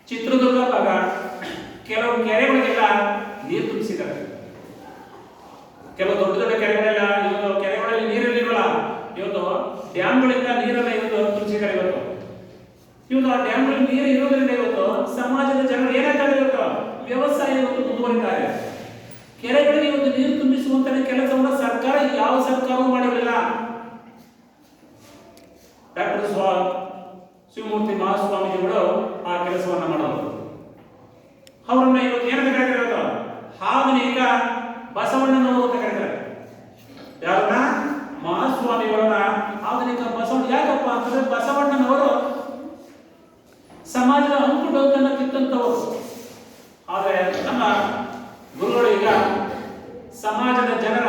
ಚಿತ್ರದುರ್ಗ ಭಾಗ, ಕೆಲವು ಕೆರೆಗಳಿಗೆಲ್ಲ ನೀರು ತುಂಬಿಸಿದ್ದಾರೆ. ಕೆಲವು ದೊಡ್ಡ ದೊಡ್ಡ ಕೆರೆಗಳೆಲ್ಲ ಇವತ್ತು ಕೆರೆಗಳಲ್ಲಿ ನೀರಿರಲಿಲ್ಲ, ಇವತ್ತು ಡ್ಯಾಮ್ಗಳಿಂದ ನೀರೆಲ್ಲ ಇವತ್ತು ತುಂಬಿಸಿದ್ದಾರೆ. ಇವತ್ತು ಆ ಡ್ಯಾಮ್ಗಳಲ್ಲಿ ನೀರು ಇರೋದ್ರಿಂದ ಇವತ್ತು ಸಮಾಜದ ಜನರು ಏನಾಗ್ತಾರೆ, ಇವತ್ತು ವ್ಯವಸಾಯ ಇವತ್ತು ಮುಂದುವರಿತಾರೆ. ಕೆರೆಗಳಿಗೆ ಇವತ್ತು ನೀರು ತುಂಬಿಸುವಂತ ಕೆಲಸವನ್ನು ಯಾವ ಸರ್ಕಾರವೂ ಮಾಡಿರಲಿಲ್ಲ. ಡಾಕ್ಟರ್ ಶಿವಮೂರ್ತಿ ಮಹಾಸ್ವಾಮೀಜಿಗಳು ಆ ಕೆಲಸವನ್ನ ಮಾಡೋದು. ಅವರನ್ನ ಇವತ್ತು ಏನು ಬೇಕಾಗಿರೋದು, ಆಧುನಿಕ ಬಸವಣ್ಣನವರು ಅಂತ ಕರೀತಾರೆ. ಯಾರನ್ನ? ಮಹಾಸ್ವಾಮಿಗಳನ್ನ ಆಧುನಿಕ ಬಸವಣ್ಣ. ಯಾಕಪ್ಪ ಅಂತಂದ್ರೆ ಬಸವಣ್ಣನವರು ಸಮಾಜದ ಅಂಕು ಡೊಂಕನ್ನು ಕಿತ್ತಂತವರು. ಆದರೆ ನಮ್ಮ ಗುರುಗಳು ಈಗ ಸಮಾಜದ ಜನರ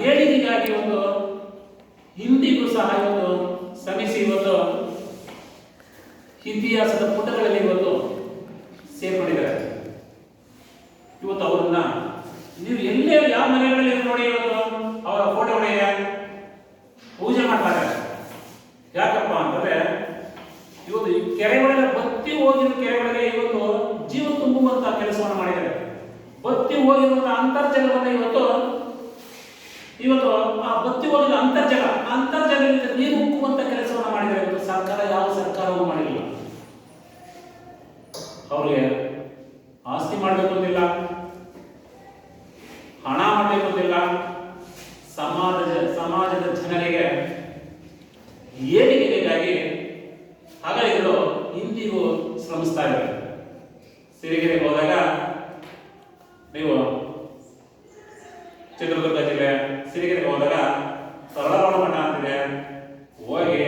ಏಳಿಗೆಗಾಗಿ ಒಂದು ಇಂದಿಗೂ ಸಹ ಇವತ್ತು ಶ್ರಮಿಸಿ ಇವತ್ತು ಇತಿಹಾಸದ ಪುಟಗಳಲ್ಲಿ ಇವತ್ತು ಸೇರ್ಪಡಿದ್ದಾರೆ. ಇವತ್ತು ಅವರನ್ನ ನೀವು ಎಲ್ಲೇ ಯಾವ ಮನೆಗಳಲ್ಲಿ ನೋಡಿ ಇವತ್ತು ಅವರ ಫೋಟೋಗಳಿಗೆ ಪೂಜೆ ಮಾಡ್ತಾರೆ. ಯಾಕಪ್ಪ ಅಂತಂದ್ರೆ ಇವತ್ತು ಈ ಕೆರೆಗಳೆಲ್ಲ ಬತ್ತಿ ಹೋಗಿರೋ ಕೆರೆಗಳಿಗೆ ಇವತ್ತು ಜೀವ ತುಂಬುವಂತಹ ಕೆಲಸವನ್ನು ಮಾಡಿದ್ದಾರೆ. ಬತ್ತಿ ಹೋಗಿರುವಂತಹ ಅಂತರ್ಜಲವನ್ನು ಇವತ್ತು ಆ ಬತ್ತಿ ಹೋಗಿದ ಅಂತರ್ಜಲದಿಂದ ನೀರು ಉಕ್ಕುವಂತ ಕೆಲಸವನ್ನು ಮಾಡಿದ್ದಾರೆ. ಇವತ್ತು ಯಾವ ಸರ್ಕಾರವೂ ಮಾಡಿಲ್ಲ. ಅವ್ರಿಗೆ ಆಸ್ತಿ ಮಾಡಬೇಕು ಅಂತಿಲ್ಲ, ಹಣ ಮಾಡಬೇಕು ಅಂತಿಲ್ಲ. ಸಮಾಜದ ಜನರಿಗೆ ಏಳಿಗೆಗಾಗಿ ಹಗಲಿರುಳು ಇಂದಿಗೂ ಶ್ರಮಿಸ್ತಾ ಇದ್ದಾರೆ. ಸಿರಿಗೆರೆಗೆ ಹೋದಾಗ ನೀವು ಚಿತ್ರದುರ್ಗ ಜಿಲ್ಲೆ ಸಿರಿಗೆರೆಗೆ ಹೋದಾಗ ತರಳವಾಡ ಮಠ ಅಂತಿದೆ. ಹೋಗಿ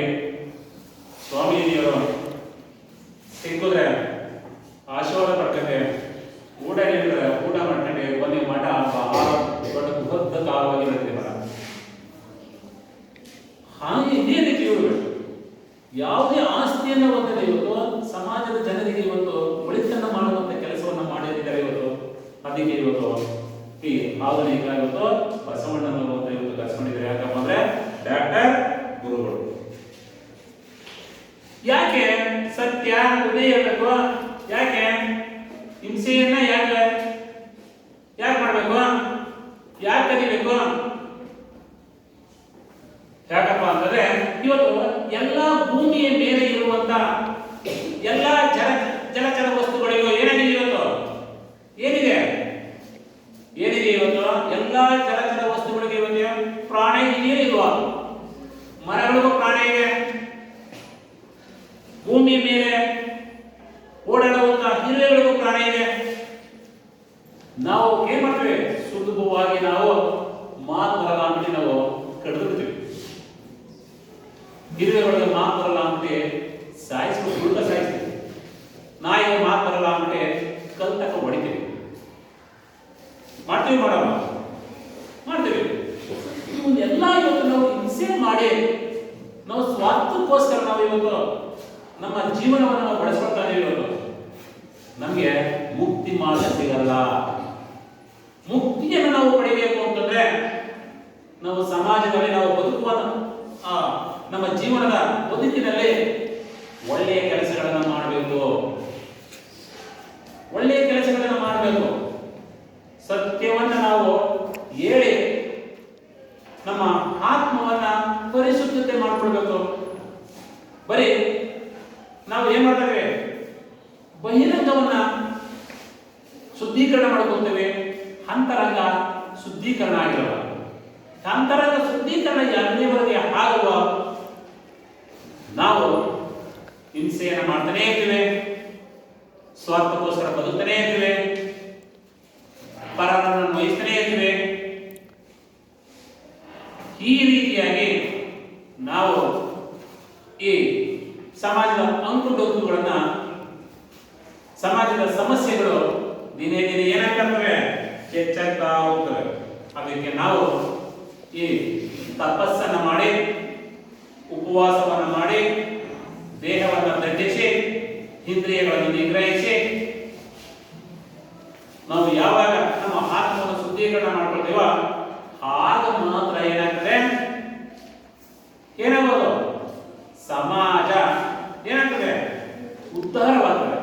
ಸ್ವಾಮೀಜಿಯವರು ಸಿಕ್ಕಿದ್ರೆ ಆಶೀರ್ವಾದ ಪಡ್ಕೊಂಡೆ, ಊಟ ಮಾಡ್ಕೊಂಡೆ ಬಂದು ಮಠ ಬಹಳ ದೊಡ್ಡ ಬೃಹತ್ತಾಗಿರುತ್ತೆ ಮಠ. ಹಾಗೆ ಇದೇ ರೀತಿ ಇವರು ಯಾವುದೇ ಆಸ್ತಿಯನ್ನು ಹೊಂದಿದೆ ಇವತ್ತು ಸಮಾಜದ ಜನರಿಗೆ ಇವತ್ತು ಒಳಿತನ್ನು ಮಾಡುವಂತ ಕೆಲಸವನ್ನ ಮಾಡಿದ್ದಾರೆ. ಅದಕ್ಕೆ ಇವತ್ತು ಈ ಆಧುನಿಕ ಇವತ್ತು ಬಸವಣ್ಣನವರು ಅಂತ ಇವತ್ತು ಕರೆಸ್ಕೊಂಡಿದ್ದಾರೆ. ಯಾಕಪ್ಪ ಅಂದ್ರೆ ಡಾಕ್ಟರ್ ಗುರುಗಳು. ಯಾಕೆ ಸತ್ಯ ಉದಯ ಹೇಳ್ಬೇಕು? ಯಾಕೆ ಹಿಂಸೆಯನ್ನ ಯಾಕೆ ಮಾಡ್ಬೇಕು? ಯಾಕೆ ಕದಿಬೇಕು? ಯಾಕಪ್ಪ ಅಂತಂದ್ರೆ ಇವತ್ತು ಎಲ್ಲ ಭೂಮಿಯ ಮೇಲೆ ಇರುವಂತ ಎಲ್ಲ ಜಲಚರ ವಸ್ತುಗಳಿಗೂ ಏನಾಗಿದೆ ಇವತ್ತು? ಏನಿದೆ ಇವತ್ತು? ಎಲ್ಲ ಜಲಚರ ವಸ್ತುಗಳಿಗೆ ಇವತ್ತು ಪ್ರಾಣ ಇದೆಯೇ ಇಲ್ವಾ? ಮರಗಳಿಗೂ ಪ್ರಾಣ ಇದೆ. ಭೂಮಿಯ ಮೇಲೆ ಓಡಾಡುವಂತ ಇರುವೆಗಳಿಗೂ ಪ್ರಾಣ ಇದೆ. ನಾವು ಏನ್ ಮಾಡ್ತೀವಿ? ಸುಲಭವಾಗಿ ನಾವು ಮಾತಲ್ಲ ಅಂದ್ಬಿಟ್ಟು ನಾವು ಕಡಿದ್ಬಿಡ್ತೀವಿ. ಇರುವೆಗಳಿಗೆ ಮಾತು ಬರಲ್ಲ ಅಂದ್ಬಿಟ್ಟು ಸಾಯಿಸ್ಬಿಟ್ಟು ಹುಡುಗ ಸಾಯಿಸ್ತೀವಿ. ನಾಯಿಗೆ ಮಾತು ಬರಲ್ಲ ಅಂದ್ಬಿಟ್ಟು ಕಲ್ ತಕ್ಕ ಹೊಡಿತೀವಿ. ಮಾಡ್ತೀವಿ ಮಾಡ್ತೀವಿ. ಇವನ್ನೆಲ್ಲ ಇವತ್ತು ನಾವು ಹಿಂಸೆ ಮಾಡಿ ನಾವು ಸ್ವಾರ್ಥಕ್ಕೋಸ್ಕರ ನಾವು ಇವತ್ತು ನಮ್ಮ ಜೀವನವನ್ನು ನಾವು ಬಳಸ್ಕೊಳ್ತಾ ಇದ್ದೀವಿ. ನಮಗೆ ಮುಕ್ತಿ ಮಾರ್ಗ ಸಿಗಲ್ಲ. ಮುಕ್ತಿಯನ್ನು ನಾವು ಪಡೆಯಬೇಕು ಅಂತಂದ್ರೆ ನಾವು ಸಮಾಜದಲ್ಲಿ ನಾವು ಬದುಕುವ ನಮ್ಮ ಜೀವನದ ಬದುಕಿನಲ್ಲಿ ಒಳ್ಳೆಯ ಕೆಲಸಗಳನ್ನು ಮಾಡಬೇಕು. ಸತ್ಯವನ್ನ ನಾವು ಹೇಳಿ ನಮ್ಮ ಆತ್ಮವನ್ನ ಪರಿಶುದ್ಧತೆ ಮಾಡ್ಕೊಳ್ಬೇಕು. ಬರೀ ನಾವು ಏನ್ ಮಾಡ್ತೇವೆ? ಬಹಿರಂಗವನ್ನ ಶುದ್ಧೀಕರಣ ಮಾಡ್ಕೊಳ್ತೇವೆ, ಅಂತರಂಗ ಶುದ್ಧೀಕರಣ ಆಗಿರಲ್ಲ. ಅಂತರಂಗ ಶುದ್ಧೀಕರಣ ಎಲ್ಲಿವರೆಗೆ ಆಗುವ ನಾವು ಹಿಂಸೆಯನ್ನು ಮಾಡ್ತಾನೇ ಇರ್ತೀವಿ, ಸ್ವಾರ್ಥಕ್ಕೋಸ್ಕರ ಬದುಕ್ತಾನೇ ಇರ್ತೀವಿ, ಪರರನ್ನು ವಹಿಸ್ತಾನೇ ಇರ್ತೀವಿ. ಈ ರೀತಿಯಾಗಿ ನಾವು ಈ ಸಮಾಜದ ಅಂಕುಡೊಂಕುಗಳನ್ನ, ಸಮಾಜದ ಸಮಸ್ಯೆಗಳು ದಿನೇ ದಿನೇ ಏನಾಗ್ತವೆ, ಹೆಚ್ಚಾಗ್ತಾ ಹೋಗ್ತವೆ. ಅದಕ್ಕೆ ನಾವು ಈ ತಪಸ್ಸನ್ನು ಮಾಡಿ, ಉಪವಾಸವನ್ನು ಮಾಡಿ, ದೇಹವನ್ನು ದಂಡಿಸಿ, ಇಂದ್ರಿಯಗಳನ್ನು ನಿಗ್ರಹಿಸಿ, ನಾವು ಯಾವಾಗ ನಮ್ಮ ಆತ್ಮವನ್ನು ಶುದ್ಧೀಕರಣ ಮಾಡ್ಕೊಳ್ತೀವ ಆಗ ಮಾತ್ರ ಏನಾಗ್ತದೆ, ಏನಾಗೋದು, ಸಮಾಜ ಏನಾಗ್ತದೆ, ಉದ್ಧಾರವಾಗ್ತದೆ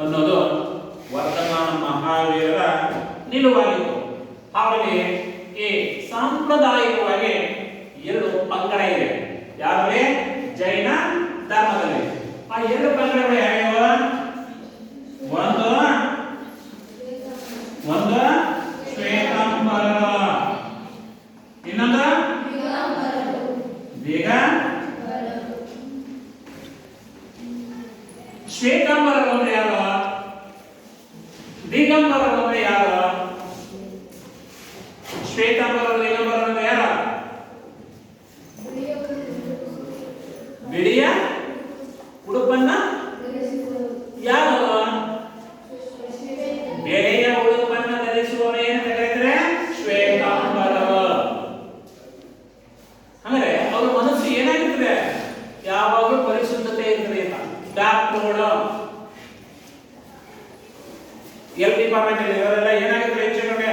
ಅನ್ನೋದು ವರ್ತಮಾನ ಮಹಾವೀರರ ನಿಲುವಾಗಿತ್ತು. ಹಾಗಾಗಿ ಈ ಸಾಂಪ್ರದಾಯಿಕವಾಗಿ ಎರಡು ಪಂಗಡ ಇದೆ. ಯಾವ್ದೇ ಜೈನ ಧರ್ಮದಲ್ಲಿ ಆ ಎರಡು ಪಂಗಡಗಳು ಯಾವ್ಯಾವ? ಒಂದು ಶ್ವೇತಾಂಬರ, ಇನ್ನೊಂದು ಶ್ವೇತಾಂಬರರು ಅಂದ್ರೆ ಯಾರು? ದಿಗಂಬರರು ಅಂದ್ರೆ ಯಾರು? ಶ್ವೇತಾಂಬರರು ದಿಗಂಬರರು ಅಂದ್ರೆ ಯಾರು? ಬಿಳಿಯ ಉಡುಪನ್ನ ಯಾರು? ಬೆಳೆಯ ಉಡುಪನ್ನ ಧರಿಸುವವರು ಏನಂತ ಕರೀತಾರೆ? ಶ್ವೇತಾಂಬರರು. ಅಂದ್ರೆ ಅವ್ರ ಮನಸ್ಸು ಏನಾಗಿರ್ತದೆ, ಯಾವಾಗಲೂ ಪರಿಶುದ್ಧತೆ ಇರ್ತದೆ ಅಂತ. ಡಾಕ್ಟರ್ಗಳು, ಎಲ್ ಡಿಪಾರ್ಟ್ಮೆಂಟ್ ಇವರೆಲ್ಲ ಏನಾಗಿರ್ತಾರೆ, ಹೆಚ್ಚು ಕಡಿಮೆ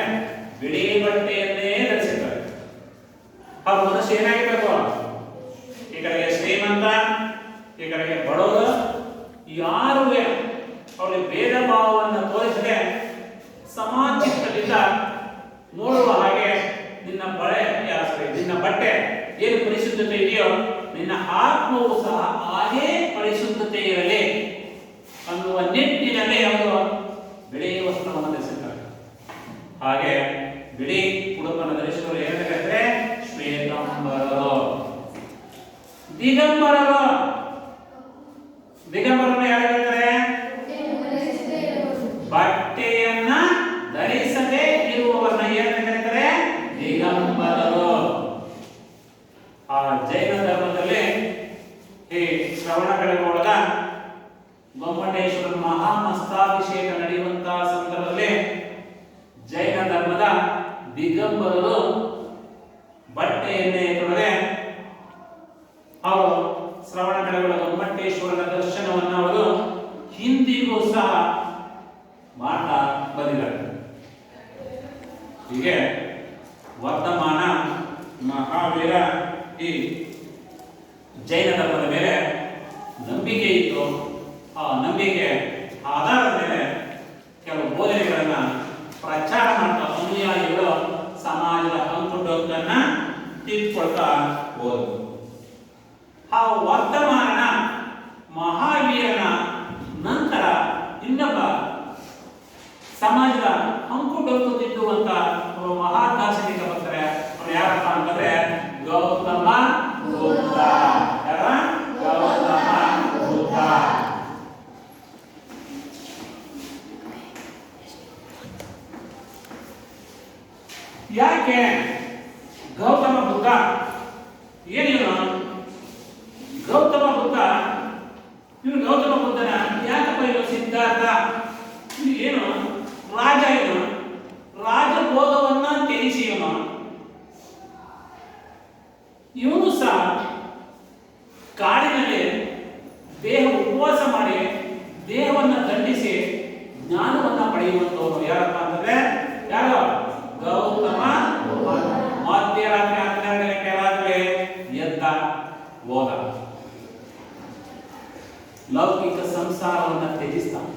ಬಿಳಿ ಬಟ್ಟೆಯನ್ನೇ ಧರಿಸಿರ್ತಾರೆ. ಅವ್ರ ಮನಸ್ಸು ಏನಾಗಿರ್ಬೇಕು, ಈ ಕಡೆಗೆ ಶ್ರೀಮಂತ, ಈ ಕಡೆಗೆ ಬಡವರು, ಯಾರು ಅವರಿಗೆ ಭೇದ ಭಾವವನ್ನು ತೋರಿಸದೆ ಸಮಾಚಿತ್ತದಿಂದ ನೋಡುವ ಹಾಗೆ ನಿನ್ನ ನಿನ್ನ ಬಟ್ಟೆ ಏನು ಪರಿಶುದ್ಧತೆ ಇದೆಯೋ ನಿನ್ನ ಆತ್ಮವು ಸಹ ಹಾಗೇ ಪರಿಶುದ್ಧತೆ ಇರಲಿ ಅನ್ನುವ ನಿಟ್ಟಿನಲ್ಲಿ ಅವರು ಬಿಳಿ ವಸ್ತ್ರವನ್ನು ಧರಿಸುತ್ತಾರೆ. ಹಾಗೆ ಬಿಳಿ ಉಡುಪನ್ನು ಧರಿಸುವವರು ಏನಂದ್ರೆ ಶ್ವೇತಾಂಬರರು. ದಿಗಂಬರರು, ದಿಗಂಬರರು ಯಾರು ಹೇಳ್ತಾರೆ? ಬಟ್ಟೆಯನ್ನ ಧರಿಸದೆ ಇರುವವರನ್ನ ಏನಂತ ಕರೀತಾರೆ? ದಿಗಂಬರರು. ಆ ಜೈನ ಧರ್ಮದಲ್ಲಿ ಈ ಶ್ರವಣಬೆಳಗೊಳದ ಗೊಮ್ಮಟೇಶ್ವರ ಮಹಾಮಸ್ತಾಭಿಷೇಕ ನಡೆಯುವಂತಹ ಸಂದರ್ಭದಲ್ಲಿ ಜೈನ ಧರ್ಮದ ದಿಗಂಬರರು ಬಟ್ಟೆಯನ್ನೇ ತೊಡದೆ ಅವರು ಶ್ರವಣಬೆಳಗೊಳ ಗೊಮ್ಮಟೇಶ್ವರನ ದರ್ಶನವನ್ನು ಅವರು ಹಿಂದಿಗೂ ಸಹ ಮಾಡ್ತಾ ಬಂದಿದ್ದಾರೆ. ಹೀಗೆ ವರ್ತಮಾನ ಮಹಾವೀರ ಈ ಜೈನ ಧರ್ಮದ ಮೇಲೆ ನಂಬಿಕೆ ಇತ್ತು. ಆ ನಂಬಿಕೆ ಆಧಾರದ ಮೇಲೆ ಕೆಲವು ಬೋಧನೆಗಳನ್ನ ಪ್ರಚಾರ ಮಾಡ್ತಾ ಅನುಯಾಯಿಗಳು ಸಮಾಜದ ಅಂಕುಡೊಂಕನ್ನ ತಿದ್ದುಕೊಳ್ತಾ ಹೋದರು. ಆ ವರ್ತಮಾನನ ಮಹಾವೀರನ ನಂತರ ಇನ್ನೊಬ್ಬ ಸಮಾಜದ ಅಂಕುಡೊಂಕು ತಿದ್ದುವಂತ ಮಹಾ ದಾರ್ಶನಿಕ ಬರ್ತಾರೆ. ಅವ್ರು ಯಾರಪ್ಪ ಅಂತಂದ್ರೆ ಗೌತಮ ಬುದ್ಧ. ಗೌತಮ ಬುದ್ಧ. ಯಾಕೆ ಗೌತಮ ಬುದ್ಧ? ಏನೇನು ಗೌತಮ ಬುದ್ಧ? ಇವರು ಗೌತಮ ಬುದ್ಧನ ಯಾಕಪ್ಪ ಇವರು ಸಿದ್ಧಾರ್ಥ ಏನು ರಾಜ, ಏನು ರಾಜಭೋಗವನ್ನ ತ್ಯಜಿಸಿ ಇವನು ಸಹ ಕಾಡಿನಲ್ಲಿ ದೇಹ ಉಪವಾಸ ಮಾಡಿ ದೇಹವನ್ನ ದಂಡಿಸಿ ಜ್ಞಾನವನ್ನ ಪಡೆಯುವಂತವನು. ಯಾರಪ್ಪ ಅಂತಂದ್ರೆ ಯಾರು? ಗೌತಮ. ಮಧ್ಯರಾತ್ರಿ 12 ಗಂಟೆ ಆದ್ಮೇಲೆ ಎದ್ದ ಹೋದ. ಲೌಕಿಕ ಸಂಸಾರವನ್ನ ತ್ಯಜಿಸ್ತಾನೆ.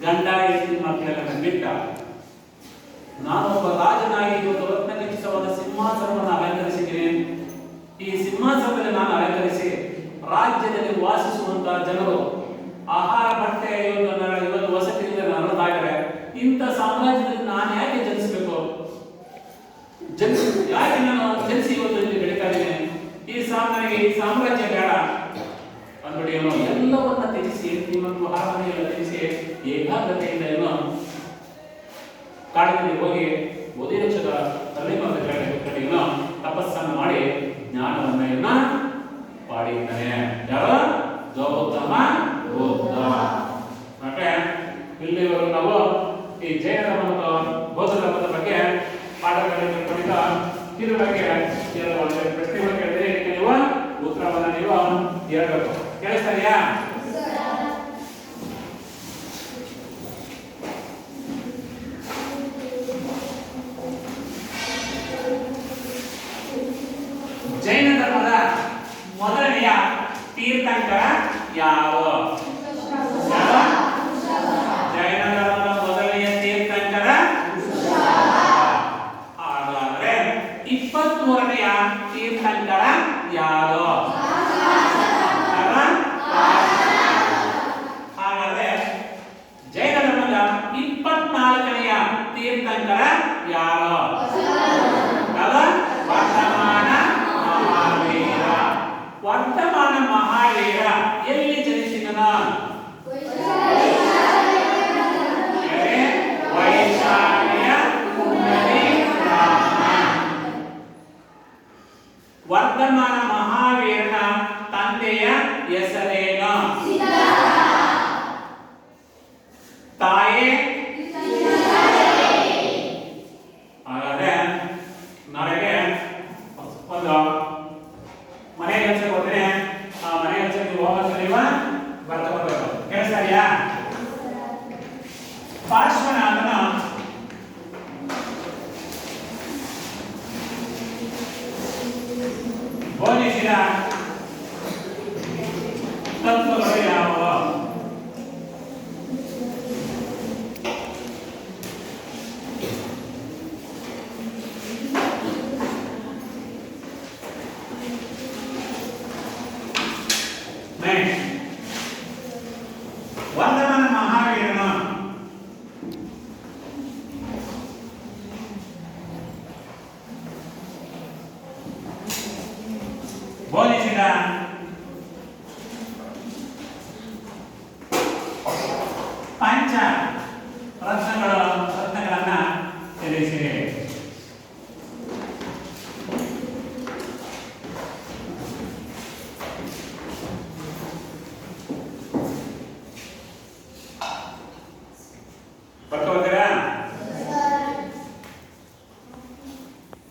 ಗಂಡ ಹೆಂಡತಿ ಮಕ್ಕಳೆಲ್ಲ ಬಿಟ್ಟ ನಾನೊಬ್ಬ ರಾಜನಾಗಿ ಇವತ್ತು ರತ್ನಖಚಿತವಾದ ಸಿಂಹಾಸನವನ್ನು ಅಲಂಕರಿಸಿದ್ದೇನೆ. ಈ ಸಿಂಹಾಸನದಲ್ಲಿ ನಾನು ಅಲಂಕರಿಸಿ ರಾಜ್ಯದಲ್ಲಿ ವಾಸಿಸುವಂತಹ ಜನರು ಆಹಾರ ಬಟ್ಟೆ ಇವತ್ತು ವಸತಿಯಿಂದ ನರಳಾದರೆ ಇಂಥ ಸಾಮ್ರಾಜ್ಯದಲ್ಲಿ ನಾನು ಯಾಕೆ ಜನಿಸಬೇಕು? ಯಾಕೆ ನಾನು ಜನಿಸಿ ಇವತ್ತು ಇಲ್ಲಿ ಬೆಳೀತಾ ಇದ್ದೇನೆ? ಈ ನನಗೆ ಈ ಸಾಮ್ರಾಜ್ಯ ಬೇಡ ಅಂದ್ಬಿಟ್ಟು ಏನೋ ಎಲ್ಲವನ್ನ ತ್ಯಜಿಸಿ ಶ್ರೀಮಂತ ಮಹಾರಾಣಿಯೆಲ್ಲ ತ್ಯಜಿಸಿ ಏಕಾಗ್ರತೆಯಿಂದ ಏನೋ ಕಾಡಿನಲ್ಲಿ ಹೋಗಿ ಬೋಧಿವೃಕ್ಷದ ತಲೆಮಾದ ಕಡೆಯನ್ನು ತಪಸ್ಸನ್ನು ಮಾಡಿ ಜ್ಞಾನವನ್ನ ಪಾಡಿದ್ದಾನೆ. ಯಾರು? ಗೌತಮ ಬುದ್ಧ. ಮತ್ತೆ ಇಲ್ಲಿವರೆಗೂ ನಾವು ಈ ಜೈನ ಧರ್ಮ ಮತ್ತು ಬೌದ್ಧ ಧರ್ಮದ ಬಗ್ಗೆ ಪಾಠಗಳನ್ನು ಪಡೆದ ಇದ್ರ ಬಗ್ಗೆ ಕೆಲವೊಂದು ಪ್ರಶ್ನೆಗಳು ಕೇಳಿದ್ರೆ ಇದಕ್ಕೆ ನೀವು ಉತ್ತರವನ್ನು ನೀವು ಹೇಳ್ಬೇಕು. ಕೇಳಿಸ್ತಾರಿಯಾ? ಜೈನ ಧರ್ಮದ ಮೊದಲನೆಯ ತೀರ್ಥಂಕರ ಯಾರು? ಜೈನ ಧರ್ಮದ ಮೊದಲನೆಯ ತೀರ್ಥಂಕರ ಹಾಗಾದ್ರೆ 23ನೆಯ ತೀರ್ಥಂಕರ ಯಾರು? ಹಾಗಾದ್ರೆ ಜೈನ ಧರ್ಮದ 24ನೆಯ ತೀರ್ಥಂಕರ ಯಾರು? ವರ್ತಮಾನ ಮಹಾವೀರ ಎಲ್ಲಿ ಜನಿಸಿದನ? ವೈಶಾಲಿಯ ಕುಂಡಲಿ ವರ್ತಮಾನ ಮಹಾವೀರನ ತಂದೆಯ ಹೆಸರೇನು? ತಾಯಿ? ಹಾಗಾದ್ರೆ ನಾಳೆಗೆ ಒಂದು ಮನೆ ಕೆಲಸ ಕೊಡ್ತೇನೆ. ಆ ಮನೆ ಕೆಲಸ ನೀವು ಹೋಗ್ಬೇಕು, ನೀವು ಬರ್ತಾ ಬರ್ಬೇಕು. ಕೇಳಿಸ್ತಾರಿಯಾ? ಪಾರ್ಶ್ವನಾಥನ ಬೋಧಿಸಿದ ತತ್ವಗಳು ಯಾವುವು?